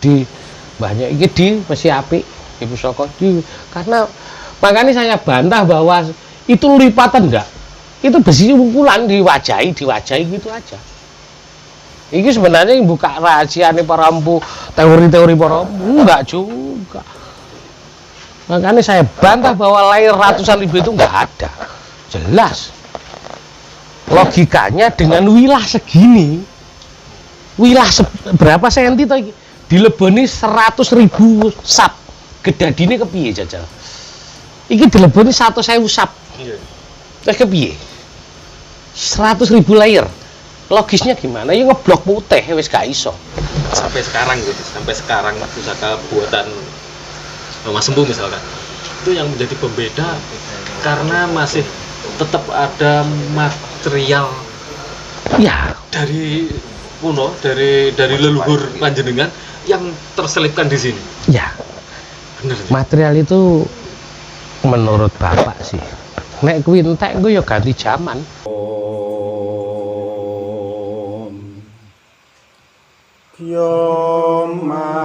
di banyak iki di mesti apik Ibu Soko di karena makanya saya bantah bahwa itu lipatan enggak itu besi pukulan diwajahi gitu aja. Ini sebenarnya yang buka rahasia nih para empu teori-teori para empu enggak juga. Makanya saya bantah bahwa lahir ratusan ribu itu enggak ada. Jelas. Logikanya dengan wilah segini, wilah berapa senti toh dileboni 100.000 sap. Gedadine kepiye jajal? Iki dileboni 100.000 sap. Iya. Terus kepiye? 100.000 layer. Logisnya gimana? Ya ngeblok putih wis gak iso. Sampai sekarang gitu, sampai sekarang pusaka buatan Mas Empu misalkan. Itu yang menjadi pembeda karena masih tetap ada material ya dari kuno, dari leluhur panjenengan yang terselipkan di sini. Ya. Bener. Material itu menurut Bapak sih. Nek kuwi entek engko ya ganti zaman. Yo manaku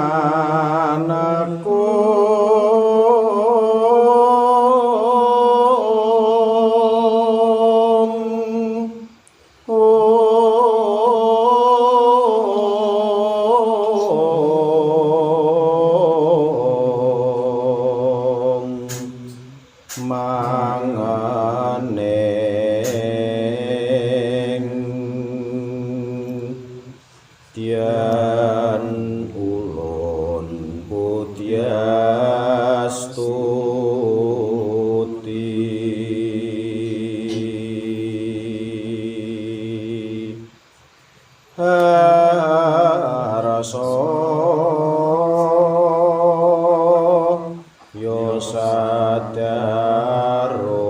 Tian ulun putyastuti rasa yo sadaro.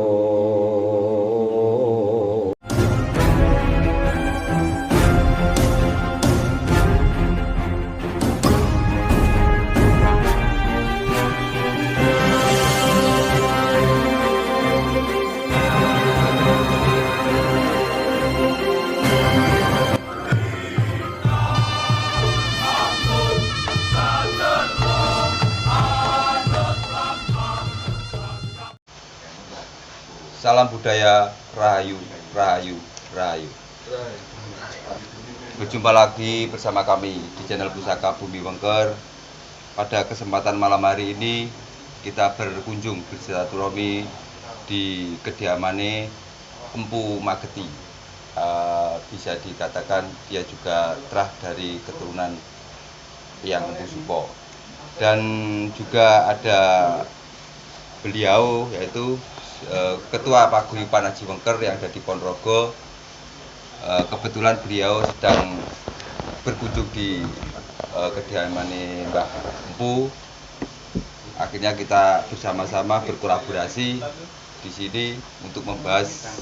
Salam budaya, rahayu, rahayu, rahayu. Berjumpa lagi bersama kami di channel Pusaka Bumi Wengker. Pada kesempatan malam hari ini kita berkunjung bersilaturahmi di kediamannya Empu Mageti. Bisa dikatakan dia juga terah dari keturunan yang Empu Supo. Dan juga ada beliau yaitu Ketua Paguyuban Aji Wengker yang ada di Ponorogo. Kebetulan beliau sedang berkunjung di kediaman Mbah Empu. Akhirnya kita bersama-sama berkolaborasi di sini untuk membahas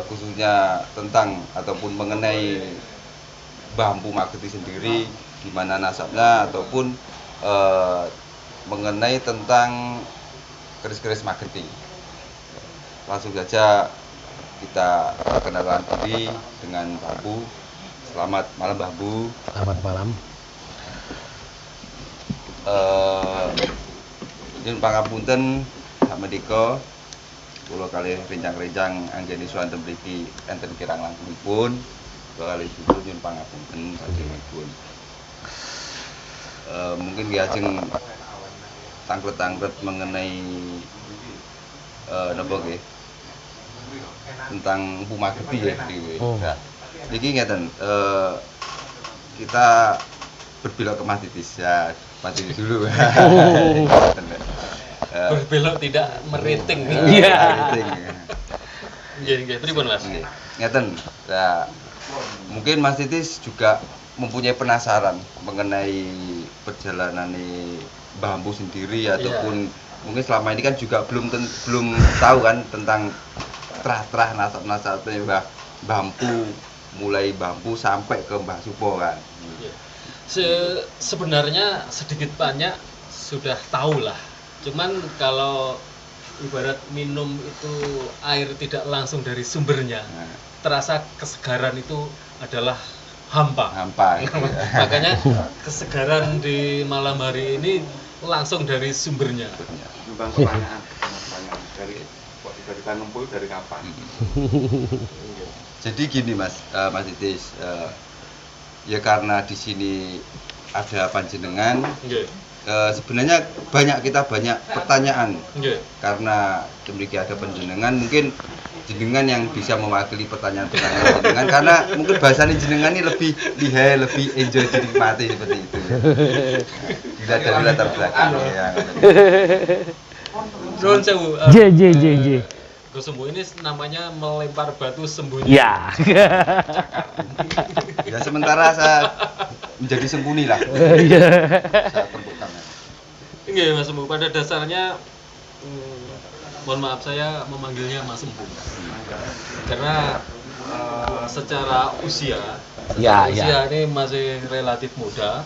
khususnya tentang ataupun mengenai Mbah Empu Mageti sendiri, di mana nasabnya ataupun mengenai tentang keris-keris Mageti. Langsung saja kita perkenalkan diri dengan Mbah Empu. Selamat malam Mbah Empu. Selamat malam. Nyun pangapunten sakmenika kula kalih rencang-rencang anggene swanten mriki enten kirang langkungipun. Kula kalih dulur nyun pangapunten saderengipun. Mungkin nggih ajeng tangkret-tangkret mengenai napa nggih tentang Empu Mageti ya. Nah, iki ngeten, kita berbelok ke Mas Titis ya, Mas Titis dulu. Berbelok tidak meriting. Iya. Nggih, pripun Mas? Ngeten. Nah, mungkin Mas Titis juga mempunyai penasaran mengenai perjalanan Mbah Empu sendiri ataupun mungkin selama ini kan juga belum tahu kan tentang terah-terah nasab-nasabnya Mbah Empu, mulai Mbah Empu sampai ke Mbah Supo kan. Sebenarnya sedikit banyak sudah tahu lah. Cuman kalau ibarat minum itu air tidak langsung dari sumbernya, terasa kesegaran itu adalah hampa. hampa. Makanya kesegaran di malam hari ini langsung dari sumbernya. Bang pertanyaan dari Tanempul dari kapan? Jadi gini Mas, Mas Titis, ya karena di sini ada panjenengan, Nggih. sebenarnya kita banyak pertanyaan Nggih. karena demikian ada panjenengan, mungkin jenengan yang bisa mewakili pertanyaan-pertanyaan jenengan karena mungkin bahasanya jenengan ini lebih lihai, lebih enjoy dinikmati seperti itu. Tidak dari latar belakang ya. Nuwun sewu. J. Gus Sembuh ini namanya melempar batu sembunyi. Ya. Ya sementara saya menjadi sembunyi lah. Iya. Saya tepuk tangan. Nggih Mas Sembuh, pada dasarnya mohon maaf saya memanggilnya Mas Sembuh. Karena secara usia Ya, ini masih relatif muda,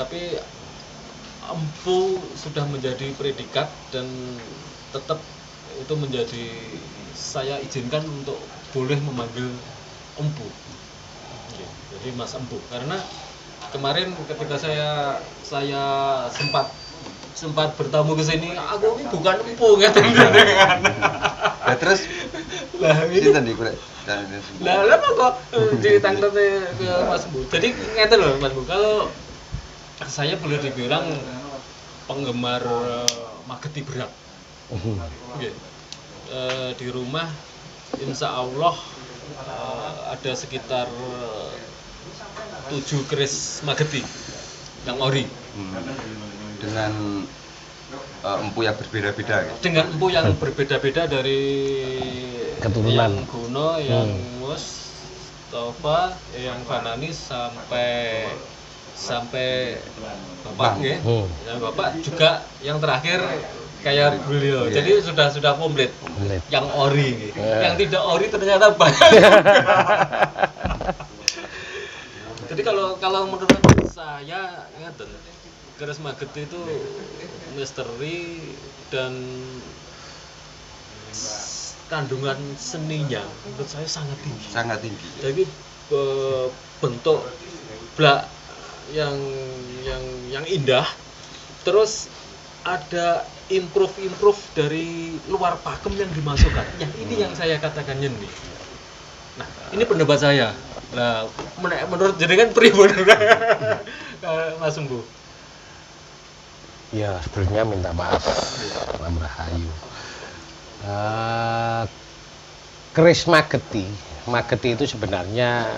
tapi empu sudah menjadi predikat dan tetap itu menjadi saya izinkan untuk boleh memanggil empu. Oke, jadi Mas Empu karena kemarin ketika saya sempat bertamu ke sini, aku ini bukan empu katanya. Ya terus Lah ini sinten iki Kak? lah kok ditangkap ke Mas Bu. Jadi ngeten loh Mas Bu, kalau saya boleh dibilang penggemar Mageti berat. Oke. Di rumah insya Allah ada sekitar 7 keris Mageti yang ori. Dengan empu yang berbeda-beda gitu. Dengan empu yang berbeda-beda dari Keturunan. yang Guno, yang Mustafa, yang Fanani sampai Bapak nggih. Yang Bapak juga yang terakhir kayak beliau. Jadi sudah komplit. Yang ori gitu. Yang tidak ori ternyata banyak. Jadi kalau menurut saya ngeten, keris Mageti itu misteri dan kandungan seninya menurut saya sangat tinggi. Sangat tinggi. Jadi bentuk blak yang indah, terus ada improve dari luar pakem yang dimasukkan. Yang ini yang saya katakan nyeni. Nah, ini pendapat saya. Nah, menurut jenengan pribadi Mas Sembuh. Ya, sebelumnya minta maaf, Salam Rahayu. Keris Mageti itu sebenarnya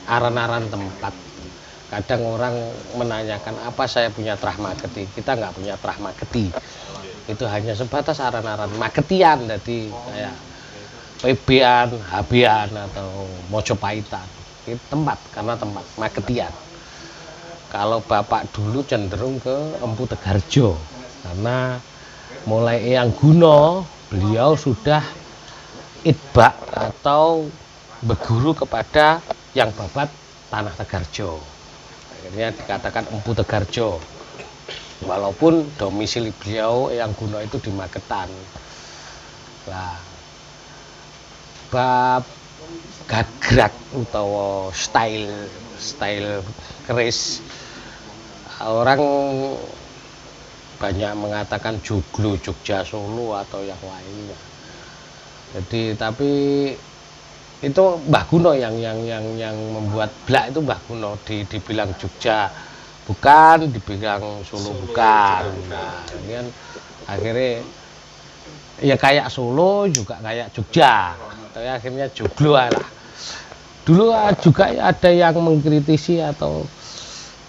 aran-aran tempat. Kadang orang menanyakan apa saya punya terah Mageti, kita nggak punya terah Mageti. Itu hanya sebatas aran-aran Magetian, jadi kayak PB-an, HB-an atau Mojopahitan. Itu tempat, karena tempat Magetian. Kalau Bapak dulu cenderung ke Empu Tegarjo, karena mulai Eyang Guno beliau sudah itbak atau berguru kepada yang babat Tanah Tegarjo. Akhirnya dikatakan Empu Tegarjo. Walaupun domisili beliau Eyang Guno itu di Magetan. Nah, bab gagrak utawa style keris, orang banyak mengatakan Joglo, Jogja, Solo atau yang lainnya. Jadi tapi itu Mbah Guno yang membuat blak itu Mbah Guno, dibilang Jogja bukan, dibilang Solo bukan. Nah, ini kan akhirnya ya kayak Solo juga kayak Jogja, tapi akhirnya Joglo lah. Dulu juga ada yang mengkritisi atau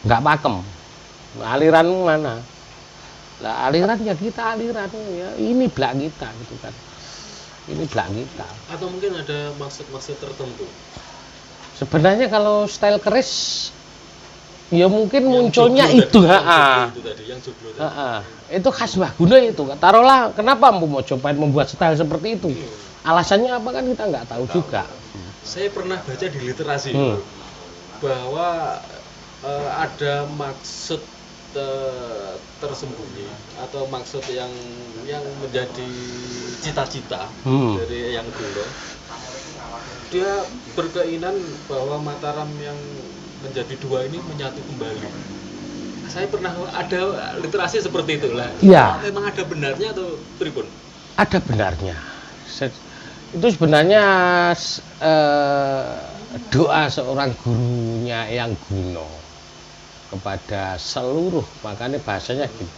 nggak pakem, aliranmu mana? Lah aliran ya kita aliran ya, ini blak kita gitu kan, ini blak kita. Atau mungkin ada maksud-maksud tertentu. Sebenarnya kalau style keris ya mungkin Yang munculnya joglo itu, tadi, yang joglo tadi. itu khas Mbah Guno itu. Taruhlah kenapa Empu Mojopahit membuat style seperti itu? Alasannya apa kan kita nggak tahu juga. Saya pernah baca di literasi bahwa ada maksud tersembunyi atau maksud yang menjadi cita-cita dari yang Guno. Dia berkeinginan bahwa Mataram yang menjadi dua ini menyatu kembali. Saya pernah ada literasi seperti itulah. Iya. Memang ada benarnya atau pripun? Ada benarnya. Itu sebenarnya doa seorang gurunya yang Guno kepada seluruh, makanya bahasanya gini.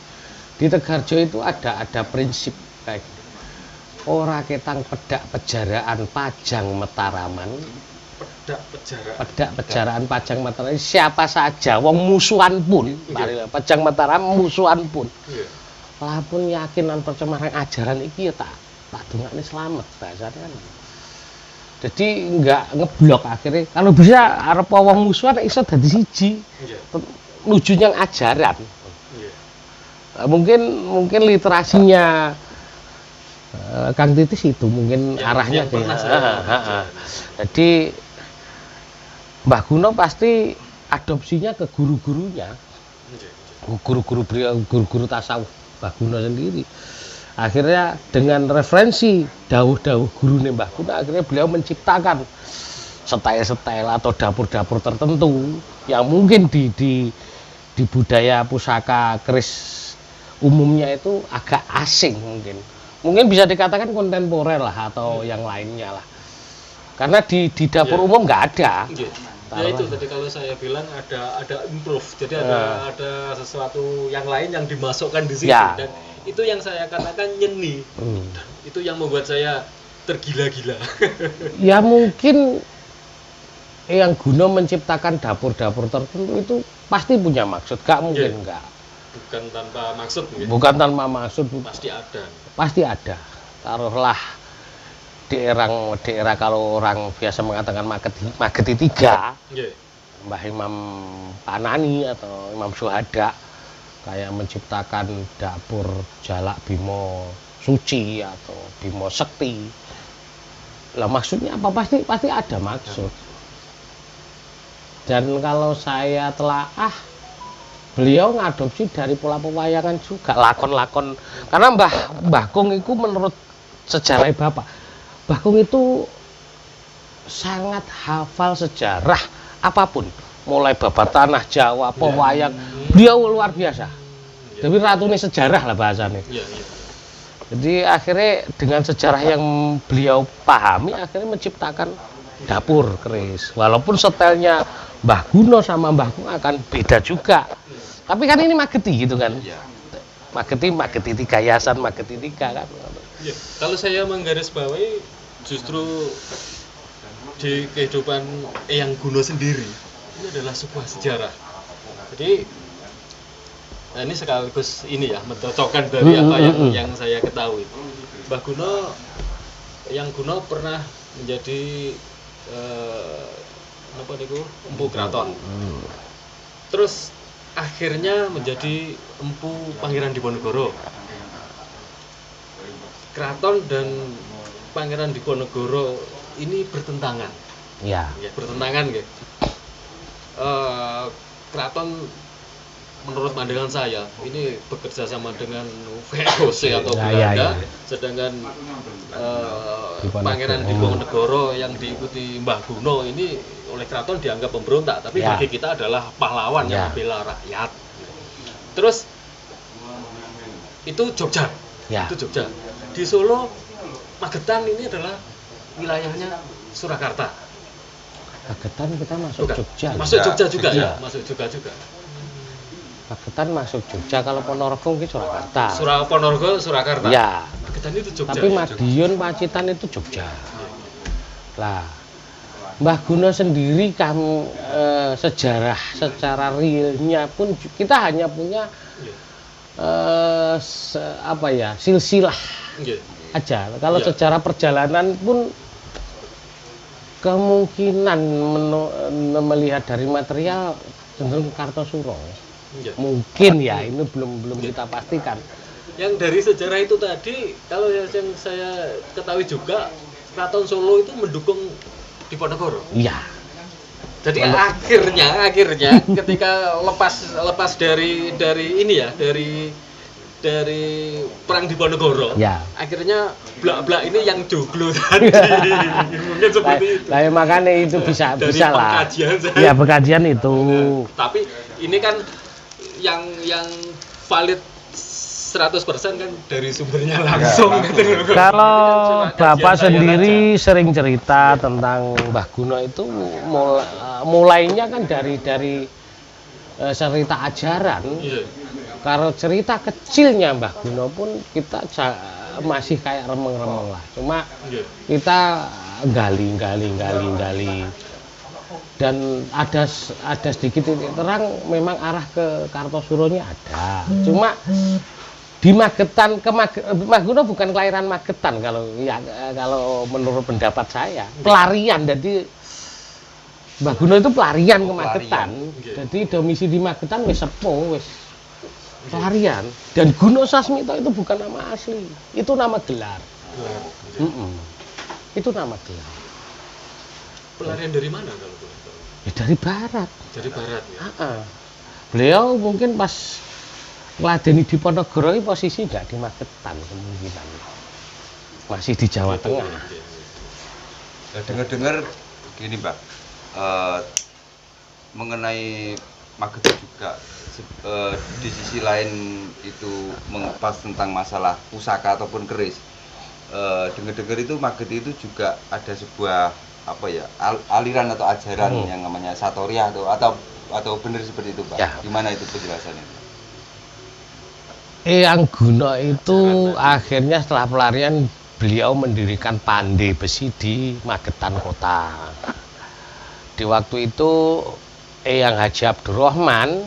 Di Tegarjo itu ada prinsip kayak gini. Ora ketang pedak pejaraan pajang metaraman. Pedak pejaraan pajang metaraman. Siapa saja, wong musuhan pun, pajang mataram musuhan pun. Lapun yakin lan percemaran ajaran iki ya tak dongakne slamet bahasane kan. Jadi enggak ngeblok akhirnya. Kalau bisa arep wong musuhan iso dadi siji. Nuju yang ajaran. Mungkin literasinya Kang Titis itu mungkin ya, arahnya kayak. Jadi Mbah Guno pasti adopsinya ke guru-gurunya. Guru-guru tasawuf Mbah Guno sendiri. Akhirnya dengan referensi dawuh-dawuh gurune Mbah Guno, akhirnya beliau menciptakan style-style atau dapur-dapur tertentu yang mungkin di budaya pusaka keris umumnya itu agak asing mungkin bisa dikatakan kontemporer lah atau yang lainnya lah, karena di dapur umum nggak ada. Ya itu tadi kalau saya bilang ada improve, jadi ada sesuatu yang lain yang dimasukkan di situ dan itu yang saya katakan nyeni. Dan itu yang membuat saya tergila-gila. Ya mungkin yang Guno menciptakan dapur-dapur tertentu itu pasti punya maksud, gak mungkin enggak. Bukan tanpa maksud. Bukan tanpa maksud. Pasti ada. Pasti ada. Taruhlah daerah kalau orang biasa mengatakan Mageti 3, Mbah Imam Panani atau Imam Syuhada kayak menciptakan dapur Jalak Bimo Suci atau Bimo Sekti. Lah maksudnya apa? Pasti ada maksud. Dan kalau saya telaah, beliau ngadopsi dari pola pewayangan juga, lakon-lakon. Karena Mbah Kung itu menurut sejarah Bapak, Mbah Kung itu sangat hafal sejarah apapun, mulai babat tanah Jawa, pewayang, beliau luar biasa. Jadi ratune sejarah lah bahasanya. Jadi akhirnya dengan sejarah yang beliau pahami, akhirnya menciptakan dapur keris. Walaupun stylenya Mbah Guno sama Mbah Kung akan beda juga. Tapi kan ini Mageti gitu kan. Mageti 3 Yayasan Mageti 3 kan. Ya, kalau saya menggarisbawahi justru di kehidupan Eyang Guno sendiri ini adalah sebuah sejarah. Jadi ini sekaligus ini ya mencocokkan dari apa yang saya ketahui. Mbah Guno, Eyang Guno pernah menjadi apa niku empu keraton. Terus akhirnya menjadi empu Pangeran Diponegoro. Keraton dan Pangeran Diponegoro ini bertentangan. Ya, bertentangan gitu. Keraton menurut pandangan saya ini bekerja sama dengan VOC atau Belanda, sedangkan Pangeran Diponegoro yang diikuti Mbah Guno ini oleh keraton dianggap pemberontak, tapi bagi kita adalah pahlawan yang membela rakyat. Terus itu Jogja, itu Jogja. Di Solo, Magetan ini adalah wilayahnya Surakarta. Magetan kita masuk Jogja. Masuk Jogja juga ya, masuk Jogja juga. Magetan masuk Jogja, kalau Ponorogo itu Surakarta. Ponorogo Surakarta. Ya. Magetan itu Jogja. Tapi Madiun, Pacitan itu Jogja. Lah, Mbah Guno sendiri kamu sejarah secara realnya pun kita hanya punya silsilah aja. Kalau secara perjalanan pun kemungkinan melihat dari material cenderung Kartosuro. Mungkin ya, ini belum kita pastikan. Yang dari sejarah itu tadi, kalau yang saya ketahui juga, Keraton Solo itu mendukung Diponegoro. Iya. Jadi akhirnya ketika lepas dari ini ya, dari dari perang Diponegoro, Ya. akhirnya blak-blak ini yang joglo tadi. Mungkin seperti itu. Lah makanya itu bisa Dari bisa lah. pengkajian saya. Ya pengkajian itu. Tapi ini kan yang valid 100% kan dari sumbernya langsung gitu loh. Kalau Ini kan cuma Bapak kajian saya sendiri aja. sering cerita tentang Mbah Guno itu mulainya kan dari cerita ajaran. Iya. Kalau cerita kecilnya Mbah Guno pun kita masih kayak remeng-remeng lah. Cuma Iya. kita gali. Dan ada sedikit titik terang memang arah ke Kartosuronya ada. Cuma di Magetan Mbah Guno bukan kelahiran Magetan kalau menurut pendapat saya. Pelarian, jadi Mbah Guno itu pelarian ke Magetan. Jadi domisili di Magetan wis sepuh wis pelarian. Dan Guno Sasmito itu bukan nama asli, itu nama gelar. Itu nama gelar. Pelarian dari mana kalau boleh tahu? Ya, dari barat. Dari barat ya. Beliau mungkin pas ngladeni Diponegoro ini posisi nggak di Magetan kemungkinan. Masih di Jawa Tengah. Ya, dengar-dengar gini Mbak, mengenai Magetan juga di sisi lain itu mengupas tentang masalah pusaka ataupun keris. Dengar-dengar itu Magetan itu juga ada sebuah aliran atau ajaran yang namanya Satorya atau benar seperti itu Pak? Ya. Gimana itu penjelasannya? Eyang Guno itu akhirnya setelah pelarian beliau mendirikan pandai besi di Magetan kota. Di waktu itu Eyang Haji Abdurrahman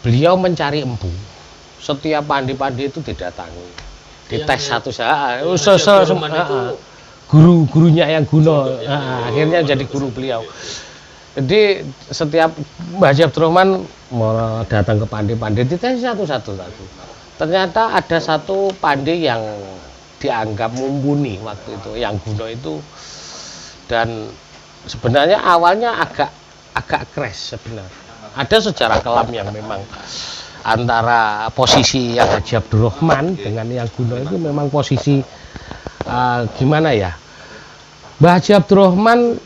beliau mencari empu. Setiap pandai-pandai itu didatangi, dites satu saat. Guru-gurunya Eyang Guno, akhirnya jadi guru beliau. Jadi setiap Mbah Haji Abdurrahman mau datang ke pandai-pandai dites satu-satu. Ternyata ada satu pandai yang dianggap mumpuni waktu itu, Eyang Guno itu, dan sebenarnya awalnya agak crash sebenarnya. Ada sejarah kelam yang memang antara posisi Eyang Haji Abdurrahman dengan Eyang Guno itu memang posisi gimana ya? Mbah Haji Abdurrahman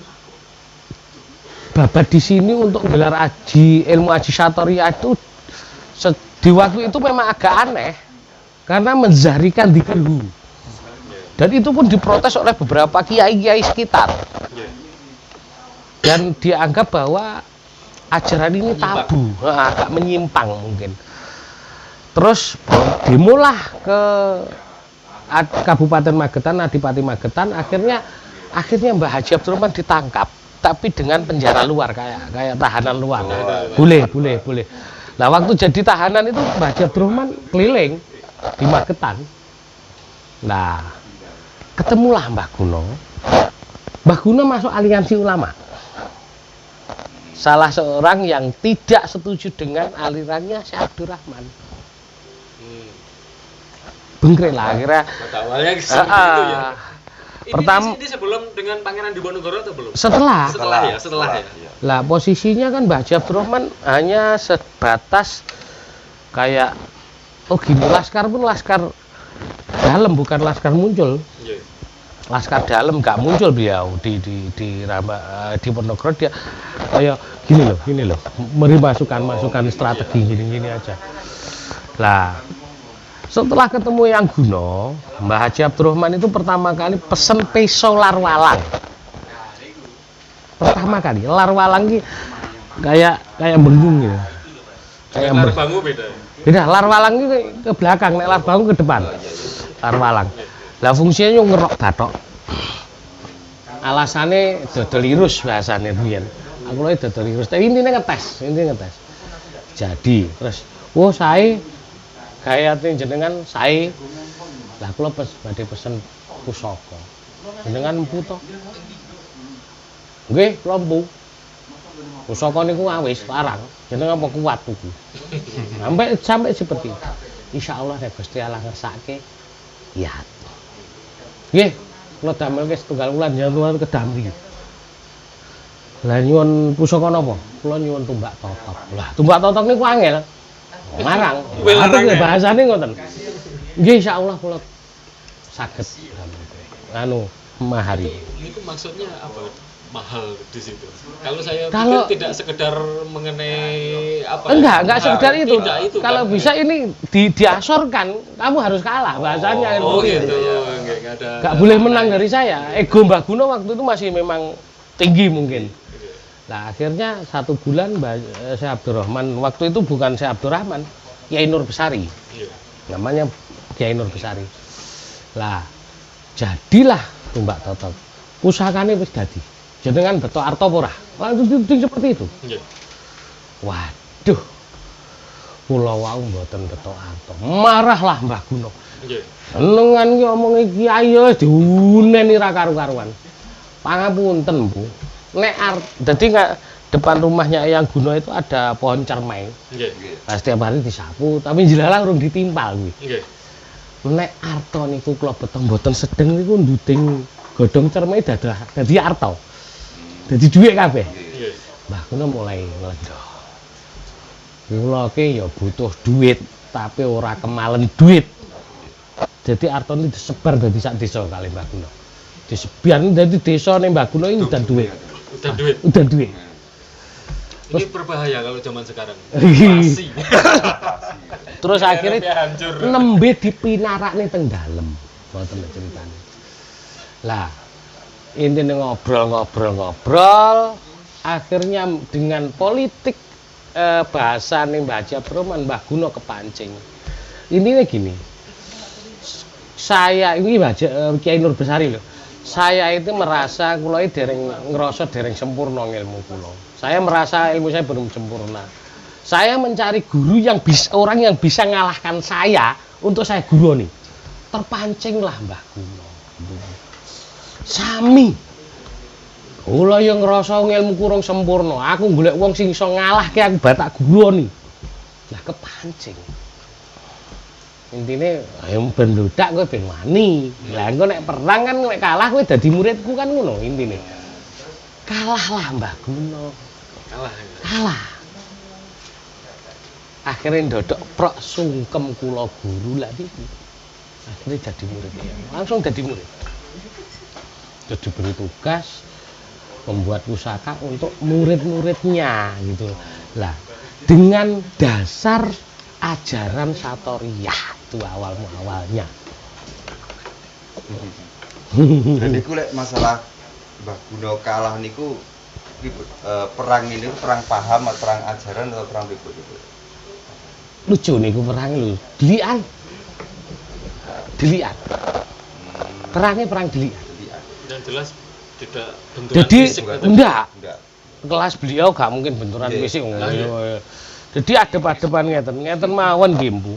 babat di sini untuk gelar ilmu Aji Satorya itu di waktu itu memang agak aneh karena menzahirkan dikru. Dan itu pun diprotes oleh beberapa kiai-kiai sekitar. Dan dianggap bahwa ajaran ini tabu, agak menyimpang mungkin. Terus dimulai ke Kabupaten Magetan, Adipati Magetan, akhirnya Mbah Haji Abdurrahman ditangkap, tapi dengan penjara luar kayak tahanan luar. Boleh. Nah, waktu jadi tahanan itu Mbah Haji Abdurrahman keliling di Magetan. Nah, ketemulah Mbah Guno. Mbah Guno masuk aliansi ulama. Salah seorang yang tidak setuju dengan alirannya Syekh Abdurrahman. Bengkre lah akhirnya. Awalnya seperti itu ya. Pertama, ini sebelum dengan Pangeran Diponegoro atau belum? Setelah. Setelah ya. Lah posisinya kan Mbah Haji Abdurrahman hanya sebatas kayak gini, laskar pun laskar dalam bukan laskar muncul. Iya. Laskar dalam nggak muncul beliau di Diponegoro, dia kayak gini loh memberi masukan strategi gini aja. Lah setelah ketemu Eyang Guno, Mbah Haji Abdurrahman itu pertama kali pesen pisau larwalang. Pertama kali larwalang ini kayak bengung gitu. Kayak Larbangu beda. Beda, larwalang ini ke belakang, nek larbangu ke depan. Larwalang. Lah fungsinya ngerok batok. Alasannya dodol irus bahasane riyen. Aku lho dodol irus, tapi intinya ngetes. Jadi, terus sae gayane jenengan sae. Lah kula badhe pesen pusaka. Jenengan empu to? Nggih, kula empu. Pusaka niku awis larang. Jenengan apa kuat tuku. Sampai seperti itu. Insyaallah nek Gusti Allah ngersake ya. Nggih, kula damelke setunggal wulan jangan kedamri. Lah nyuwun pusaka napa? Kula nyuwun tumbak totok. Lah, tumbak totok niku angel. Larang. Kuwi larang, ya? Bahasane ngoten. Nggih insyaallah kula saged anu mahari. Itu maksudnya apa? Mahal di situ. Kalau saya Kalau- pikir tidak sekedar mengenai apa? Enggak sekedar itu. Tidak itu. Kalau kan. bisa ini diasorkan, kamu harus kalah bahasanya. Oh seperti gitu. itu. Enggak ada. Nggak boleh menang dari saya. Ego Mbah Guno waktu itu masih memang tinggi mungkin. Nah akhirnya 1 bulan Syekh Abdurrahman, waktu itu bukan Syekh Abdurrahman, Kiai Nur Besari. Iya. Namanya Kiai Nur Besari. Lah jadilah Tumbak Totok. Pusakane wis dadi. Jenengan beto arto ora? Langsung dituding seperti itu. Iya. Waduh. Kula wau mboten beto arto. Marahlah Mbah Guno. Iya. Senengan ki omonge kiai wis diuneni ra karu-karuan. Pangapunten, Bu. Nek dadi depan rumahnya Eyang Guno itu ada pohon cermai. Iya. Nah, setiap hari disapu, tapi jelalang urung ditimpal kuwi. Iya. Nek arto niku kula beto mboten sedeng niku nduding godhong cermai dadi arto. Dadi dhuwit kabeh. Iya. Mbah Guno mulai ngledok. Kula ki ya butuh duit, tapi ora kemalen duit. Jadi artone disebar dadi sak desa kali Mbah Guno. Disebar dadi desa ning Mbah Guno ini udan duit. Udah duit. Udan duit. Ini berbahaya kalau zaman sekarang. Iya. Inflasi. Terus akhirnya Biar hancur. nembe dipinarakne teng dalem. Ngoten lho ceritane. Lah, intine ngobrol, akhirnya dengan politik bahasa nih Mbah Haji Abdurrahman, Mbah Guno kepancing. Intinya gini, saya ini Kiai Nur Besari loh. Saya itu merasa kula iki ngerasa dereng sempurna ilmu kula. Saya merasa ilmu saya belum sempurna. Saya mencari guru yang bisa, orang yang bisa ngalahkan saya untuk saya guru nih. Terpancinglah Mbah Guno. Sami. Kula yang ngerasa ilmu kurang sempurna. Aku golek wong sing iso ngalahke aku batak guru nih. Lah kepancing. Intine ayo ben ludak kowe ben wani. Lah engko nek perang kan nek kalah kowe dadi muridku kan ngono intine. Kalahlah Mbah Guno. Kalah. Akhirnya ndodok prok sungkem kula guru lah niki. Akhirnya jadi murid. Langsung jadi murid. Jadi diberi tugas membuat pusaka untuk murid-muridnya gitu. Lah, dengan dasar ajaran Satoriyah itu awalnya. Jadi ku lek masalah Mbah Guno kalah niku perang ini perang paham atau perang ajaran atau perang pribadi? Lucu niku perang lho, delian. Perangnya perang delian. Yang jelas tidak benturan Jadi fisik atau enggak. Enggak. Kelas beliau gak mungkin benturan Iya. fisik. Iya. Jadi adep-adepan ngeten mawon nggih, Bu.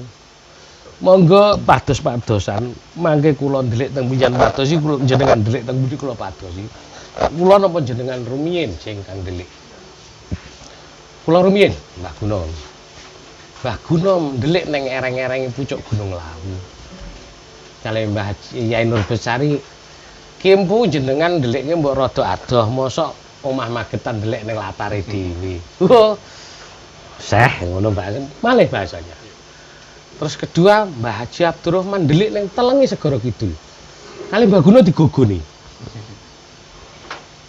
Monggo pados-padosan, mangke kula ndelik teng pinjan padosi, kula jenengan ndelik teng pundi kula padosi. Kula napa jenengan rumiyin sing kang ndelik. Kula rumiyin, Mbah Guno. Mbah Guno ndelik ning ereng-ereng pucuk Gunung Lawu. Kali Mbah Yai Nur Besari, Kimpu jenengan ndeliknya mbok rada adoh, mosok omah magetan ndelik ning latare dhewe. Seh ngono Mbak, malih bahasanya. Terus kedua, Mbah Haji Abdurrahman ndelik ning telenge Segara Kidul. Kali Mbah Guno digogoni.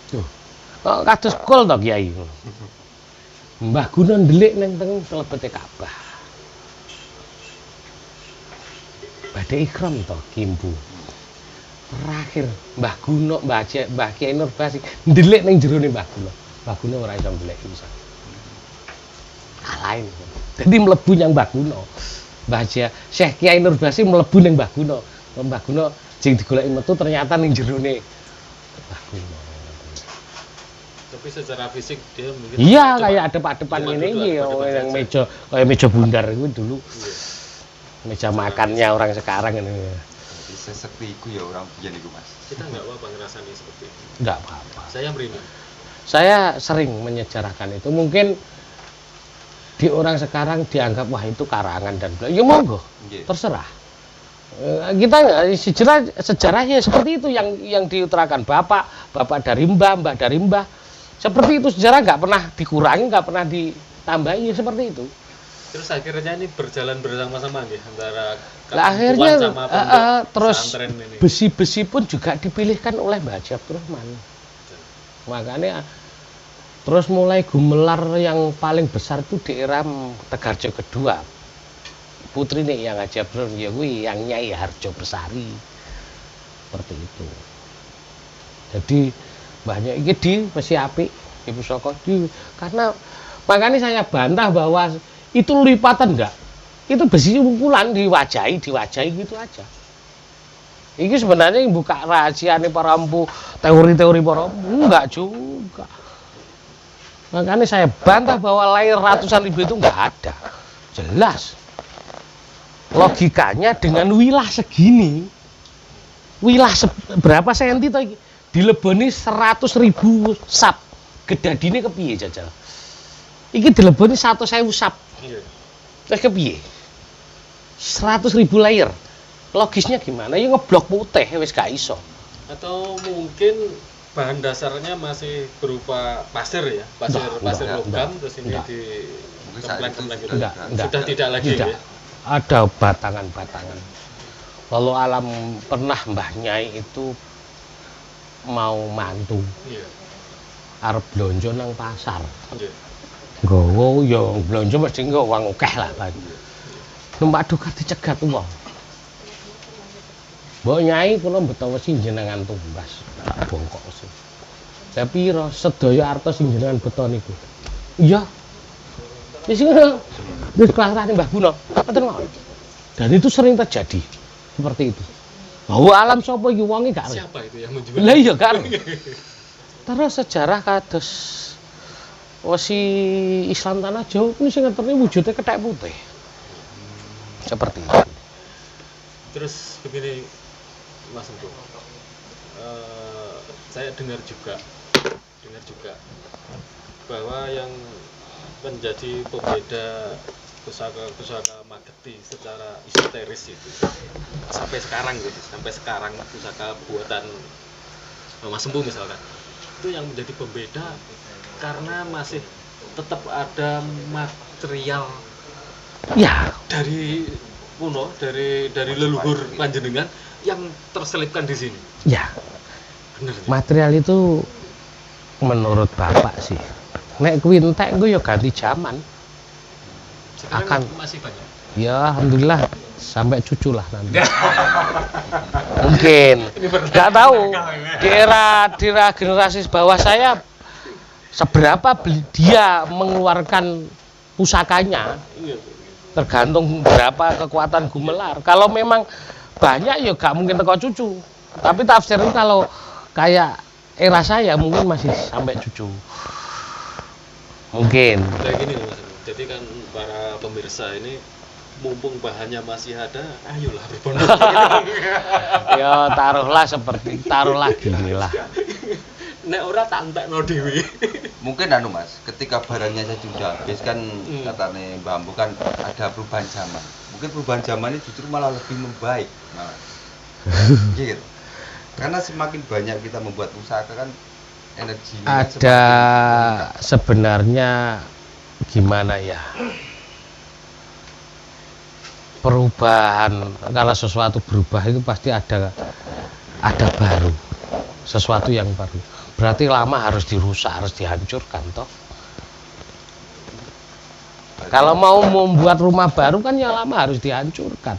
Tuh. Kok kados kul to Kiai. Mbah Guno ndelik ning teng telebete Ka'bah. Badhe ikram to Kimpu. Terakhir Mbah Guno, Mbah Kiai Nur Basi ndelik ning jerone Mbah Guno. Mbah Guno ora iso ndelik bisa. Kalahin. Jadi mlebu yang Mbah Guno. Mbah Syekh Kiai Nur Basi mlebu ning Mbah Guno. Mbah Guno sing digoleki metu ternyata ning jerone Mbah Guno. tapi secara fisik dia mungkin Iya, coba- kayak adep-adepan coba ngene duduk, iki adep-adepan yang saja. meja kayak meja bundar itu dulu. Iya. Meja makannya orang sekarang ini. Jadi sesekti iku ya orang biyen iku Mas. Kita nggak apa-apa ngerasani seperti itu. Enggak apa-apa. Saya merinding. Saya sering menyejarahkan itu. Mungkin di orang sekarang dianggap wah itu karangan dan ya monggo, Nggih. terserah. Kita sejarahnya seperti itu yang diutarakan bapak dari mbah dari mbah. Seperti itu sejarah nggak pernah dikurangi, nggak pernah ditambahi seperti itu. Terus akhirnya ini berjalan bersama-sama nih antara Lah akhirnya Kapuan sama pondok terus pesantren ini. besi-besi pun juga dipilihkan oleh Mbah Haji Abdurrahman. Makanya terus mulai gumelar yang paling besar itu di era Tegarjo kedua. Putri nih yang Haji Abdurrahman ya kuwi yang Nyai Harjo Besari. Seperti itu. Jadi banyak iki di masih apik di pusaka di karena makanya saya bantah bahwa itu lipatan enggak. Itu besi pukulan diwajahi gitu aja. Ini sebenarnya yang buka rahasia nih para empu teori-teori para empu enggak juga. Makanya saya bantah bahwa lahir ratusan ribu itu enggak ada. Jelas. Logikanya dengan wilah segini, wilah berapa senti toh dileboni 100.000 sap. Gedadine kepiye jajal? Iki dileboni 100.000 sap. Iya. Terus kepiye? 100.000 layer. Logisnya gimana? Ya ngeblok putih wis gak iso. Atau mungkin bahan dasarnya masih berupa pasir ya, pasir logam terus ini enggak. di Mungkin saat itu template gitu. Enggak. Sudah tidak lagi Tidak. ya. Ada batangan-batangan. Lalu alam pernah Mbah Nyai itu mau mantu Iya. arep blonjo nang pasar. Iya. Nggawa ya blonjo mesti nggawa uang akeh lah Pak. Numpak dukat dicegat wong. Mbok Nyai kula mbeta wesi jenengan tumbas. Tak bongkok sih. Saya pira sedaya arta sing jenengan beto niku. Iya. Wis ngono. Wis kelasane Mbah Guno. Ngoten mawon. Dan itu sering terjadi seperti itu. Bahwa alam sapa iki wonge gak ngerti. Siapa itu yang menjual? Lah iya kan. Terus sejarah kados wesi Islam Tanah Jawa kuwi sing ngerti wujudnya kethek putih. Seperti itu. Terus begini Mas Empu, saya dengar juga bahwa yang menjadi pembeda pusaka Mageti secara esoteris itu sampai sekarang pusaka buatan Mas Empu misalkan itu yang menjadi pembeda karena masih tetap ada material Ya, dari kuno dari leluhur panjenengan yang terselipkan di sini. ya. Bener. Material itu menurut Bapak sih. Nek kuwi entek engko ya ganti zaman. Sekarang Akan. masih banyak. Ya alhamdulillah sampai cucu lah nanti. Mungkin. Enggak tahu. Di era generasi bawah saya seberapa dia mengeluarkan pusakanya. Iya. Tergantung berapa kekuatan gumelar. Kalau memang banyak ya gak mungkin teko cucu. Tapi tafsirnya kalau kayak era saya mungkin masih sampai cucu. Mungkin. Kayak gini nih Mas. Jadi kan para pemirsa ini mumpung bahannya masih ada, ayolah berbondong. Ya taruhlah gini lah. Nek ora tak entekno dhewe. Mungkin Mas, ketika barangnya saja sudah habis kan katanya Mbak Ambu kan ada perubahan zaman. Mungkin perubahan zaman ini justru malah lebih membaik malah. Gitu. Karena semakin banyak kita membuat pusaka kan energinya kan Ada semakin sebenarnya gimana ya? Perubahan, kalau sesuatu berubah itu pasti ada baru. Sesuatu yang baru. Berarti lama harus dirusak, harus dihancurkan toh. Kalau mau membuat rumah baru kan yang lama harus dihancurkan.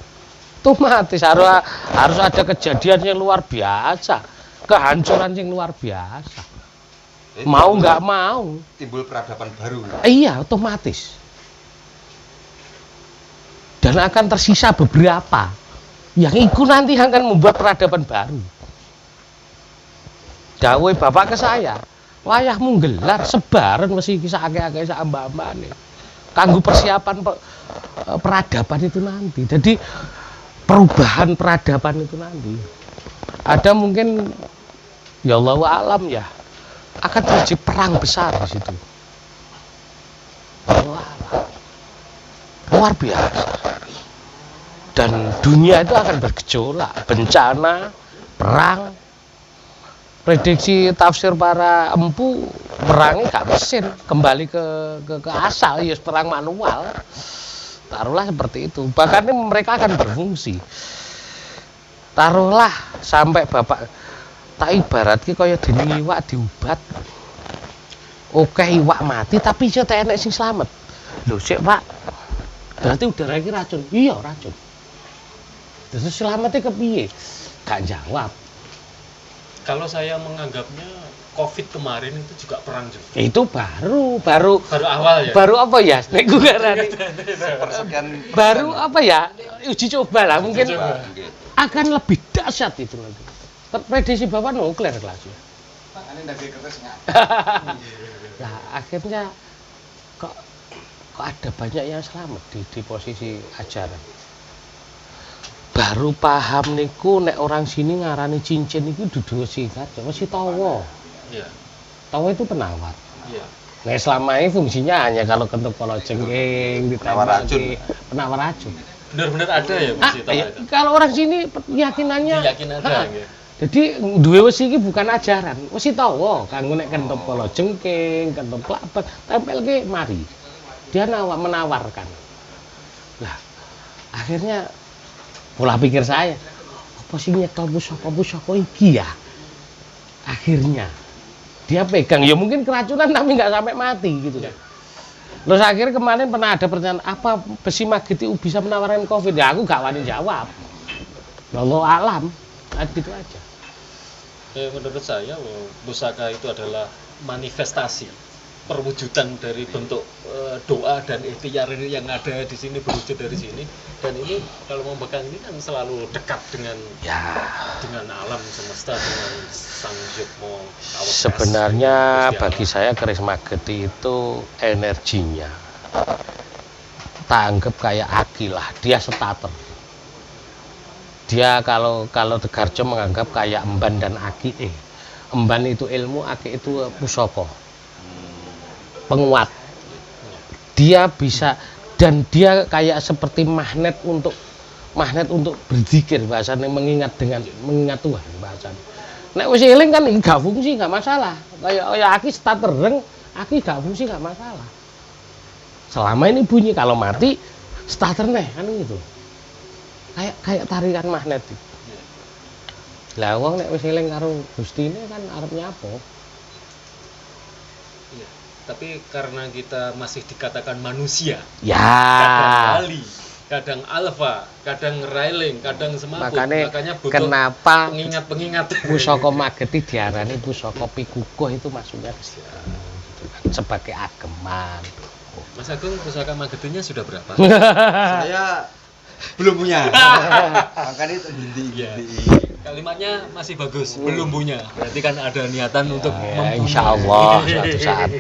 Otomatis harus ada kejadian yang luar biasa, kehancuran yang luar biasa. Mau nggak mau. timbul peradaban baru. Iya, otomatis. Dan akan tersisa beberapa yang itu nanti akan membuat peradaban baru. Dawuh bapak ke saya, wayahmu gelar sebaran mesti kisah akeh-akeh sak mbak-mbane. Kanggo persiapan peradaban itu nanti. Jadi perubahan peradaban itu nanti. Ada mungkin ya Allah alam ya akan terjadi perang besar di situ. Allah alam. Luar biasa. Dan dunia itu akan bergejolak, bencana, perang. Prediksi tafsir para empu perangnya gak mesin, kembali ke asal ya perang manual. taruhlah seperti itu. Bahkan mereka akan berfungsi. Taruhlah sampai bapak tak ibaratke kaya dening iwak diobat. Oke iwak mati tapi iso tak enek sing slamet. Lho sik Pak. Berarti udara iki racun. Iya racun. Terus selamatnya kepiye? Gak jawab. Kalau saya menganggapnya COVID kemarin itu juga perang juga. Itu baru Awal ya. baru apa ya? Nek gue ngarani. Sepersekian Baru apa ya? Uji coba lah mungkin coba, mungkin. akan lebih dahsyat itu nanti. Prediksi Bapak nuklir kelas ya. Nah, akhirnya kok ada banyak yang selamat di posisi ajaran. Baru paham niku nek orang sini ngarani cincin itu dudu singkat, masih tawa. Iya. Tawa itu penawar. Iya. Nah, selama ini fungsinya hanya kalau kentuk kolo cengking, Penawar racun. penawar racun. Benar-benar ada ya masih tahu Iya, itu. kalau orang sini keyakinannya Yakin ada ya. jadi duwe wesi iki bukan ajaran, wesi tawa kanggo nek kentuk kolo jengking, kentuk klapen, tempelke mari. Dia menawarkan. Lah, akhirnya pola pikir saya, apa sih nyekel pusaka iki ya? Akhirnya dia pegang, ya mungkin keracunan tapi nggak sampai mati gitu. Terus akhirnya kemarin pernah ada pertanyaan, apa besi magnet itu bisa menawarkan COVID? Ya aku gak wani jawab. Wallahu alam, gitu aja. Menurut saya pusaka itu adalah manifestasi perwujudan dari bentuk doa dan ikhtiar yang ada di sini, berwujud dari sini. Dan ini kalau memegang ini kan selalu dekat dengan alam semesta, dengan sang Yukmo Kawekas. Sebenarnya bagi saya keris magnet itu energinya tak anggap kayak aki lah, dia starter. Dia kalau Tegarjo menganggap kayak emban dan aki. Emban itu ilmu, aki itu pusaka. Penguat. Dia bisa, dan dia kayak seperti magnet untuk berzikir bahasanya, mengingat Tuhan bahasanya. Nek wis eling kan gak fungsi, gak masalah. Kayak aki starter reng, aki gak fungsi gak masalah. Selama ini bunyi, kalau mati starter neh kan gitu. Kayak tarikan magnet. Lah wong nek wis eling karo Gustine kan arep nyapo. Iya. Tapi karena kita masih dikatakan manusia, Ya. kadang Bali, kadang alfa, kadang railing, kadang semaput, makanya butuh kenapa pengingat-pengingat. pusaka magnet diarani pusaka pikukuh itu maksudnya ke situ, gitu kan, sebagai ageman. Mas Agung, pusaka magnetinnya sudah berapa? Saya belum punya. Makanya itu Iya. Kalimatnya masih bagus, belum punya. Berarti kan ada niatan untuk Ya, insya Allah suatu saat.